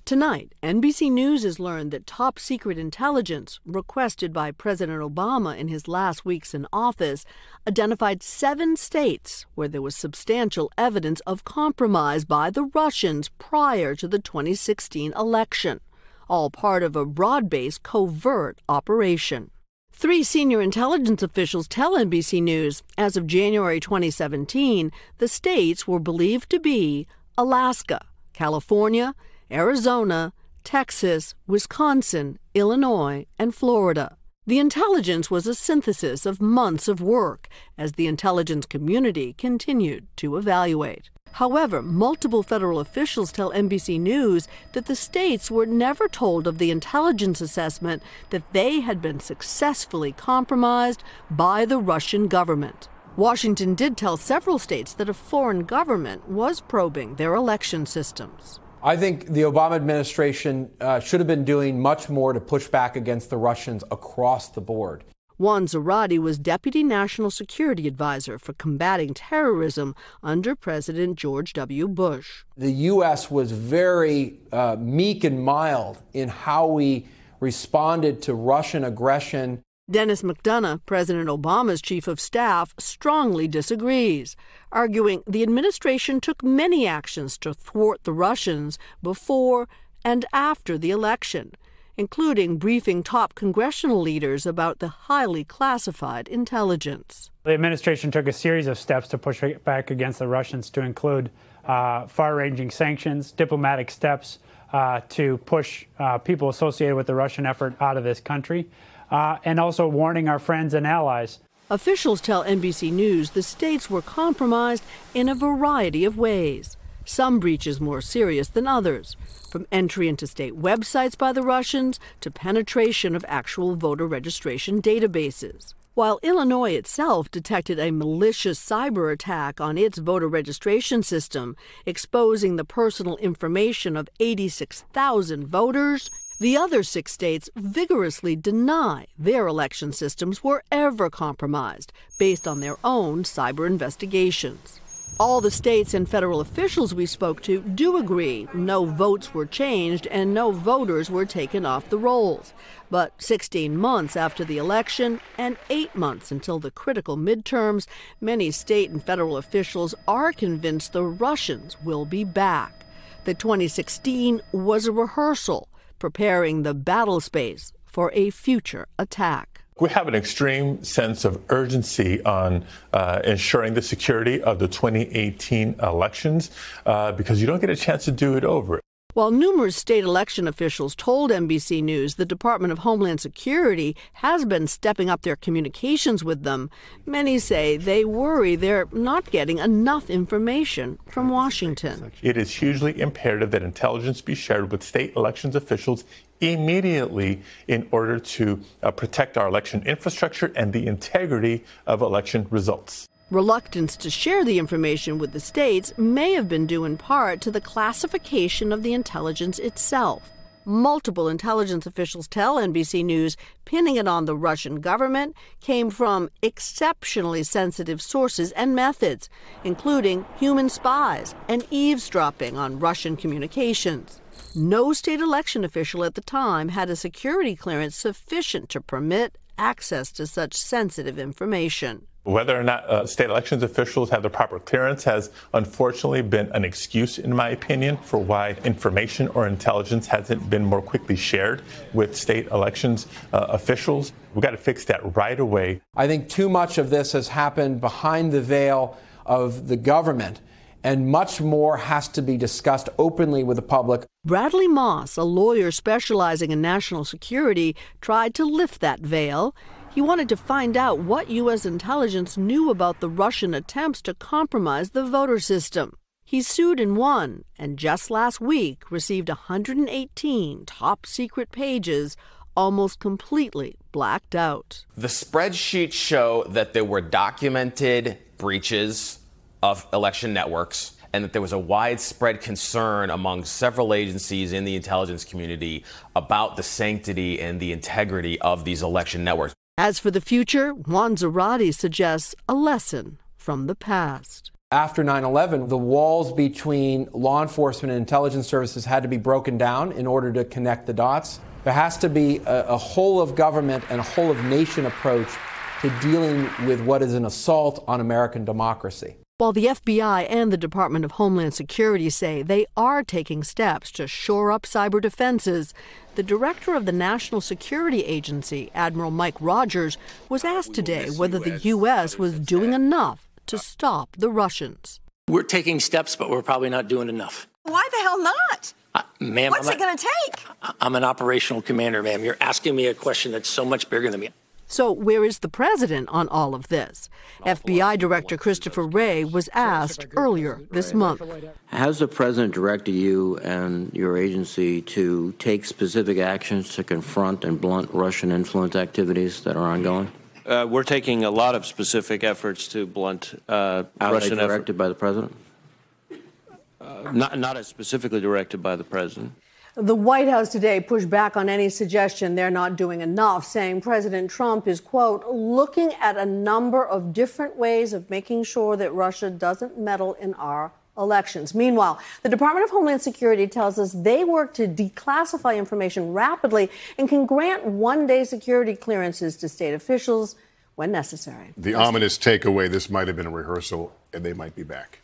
Tonight, NBC News has learned that top-secret intelligence requested by President Obama in his last weeks in office identified 7 states where there was substantial evidence of compromise by the Russians prior to the 2016 election, all part of a broad-based covert operation. 3 senior intelligence officials tell NBC News, as of January 2017, the states were believed to be Alaska, California, Arizona, Texas, Wisconsin, Illinois, and Florida. The intelligence was a synthesis of months of work as the intelligence community continued to evaluate. However, multiple federal officials tell NBC News that the states were never told of the intelligence assessment that they had been successfully compromised by the Russian government. Washington did tell several states that a foreign government was probing their election systems. I think the Obama administration should have been doing much more to push back against the Russians across the board. Juan Zarate was Deputy National Security Advisor for combating terrorism under President George W. Bush. The U.S. was very meek and mild in how we responded to Russian aggression. Dennis McDonough, President Obama's chief of staff, strongly disagrees, arguing the administration took many actions to thwart the Russians before and after the election, including briefing top congressional leaders about the highly classified intelligence. The administration took a series of steps to push back against the Russians, to include far-ranging sanctions, diplomatic steps to push people associated with the Russian effort out of this country, and also warning our friends and allies. Officials tell NBC News the states were compromised in a variety of ways. Some breaches more serious than others, from entry into state websites by the Russians to penetration of actual voter registration databases. While Illinois itself detected a malicious cyber attack on its voter registration system, exposing the personal information of 86,000 voters, the other 6 states vigorously deny their election systems were ever compromised based on their own cyber investigations. All the states and federal officials we spoke to do agree no votes were changed and no voters were taken off the rolls. But 16 months after the election and 8 months until the critical midterms, many state and federal officials are convinced the Russians will be back. The 2016 was a rehearsal, preparing the battle space for a future attack. We have an extreme sense of urgency on ensuring the security of the 2018 elections because you don't get a chance to do it over. While numerous state election officials told NBC News the Department of Homeland Security has been stepping up their communications with them, many say they worry they're not getting enough information from Washington. It is hugely imperative that intelligence be shared with state elections officials immediately in order to protect our election infrastructure and the integrity of election results. Reluctance to share the information with the states may have been due in part to the classification of the intelligence itself. Multiple intelligence officials tell NBC News pinning it on the Russian government came from exceptionally sensitive sources and methods, including human spies and eavesdropping on Russian communications. No state election official at the time had a security clearance sufficient to permit access to such sensitive information. Whether or not state elections officials have the proper clearance has unfortunately been an excuse, in my opinion, for why information or intelligence hasn't been more quickly shared with state elections officials. We've got to fix that right away. I think too much of this has happened behind the veil of the government, and much more has to be discussed openly with the public. Bradley Moss, a lawyer specializing in national security, tried to lift that veil. He wanted to find out what U.S. intelligence knew about the Russian attempts to compromise the voter system. He sued and won, and just last week received 118 top-secret pages, almost completely blacked out. The spreadsheets show that there were documented breaches of election networks and that there was a widespread concern among several agencies in the intelligence community about the sanctity and the integrity of these election networks. As for the future, Juan Zarate suggests a lesson from the past. After 9/11, the walls between law enforcement and intelligence services had to be broken down in order to connect the dots. There has to be a whole of government and a whole of nation approach to dealing with what is an assault on American democracy. While the FBI and the Department of Homeland Security say they are taking steps to shore up cyber defenses, the director of the National Security Agency, Admiral Mike Rogers, was asked today whether the U.S. was doing enough to stop the Russians. We're taking steps, but we're probably not doing enough. Why the hell not? Ma'am, what's it going to take? I'm an operational commander, ma'am. You're asking me a question that's so much bigger than me. So where is the president on all of this? FBI Director Christopher Wray was asked earlier this month. Has the president directed you and your agency to take specific actions to confront and blunt Russian influence activities that are ongoing? We're taking a lot of specific efforts to blunt Russian efforts. Directed by the president? Not as specifically directed by the president. The White House today pushed back on any suggestion they're not doing enough, saying President Trump is, quote, looking at a number of different ways of making sure that Russia doesn't meddle in our elections. Meanwhile, the Department of Homeland Security tells us they work to declassify information rapidly and can grant one-day security clearances to state officials when necessary. The ominous takeaway, this might have been a rehearsal and they might be back.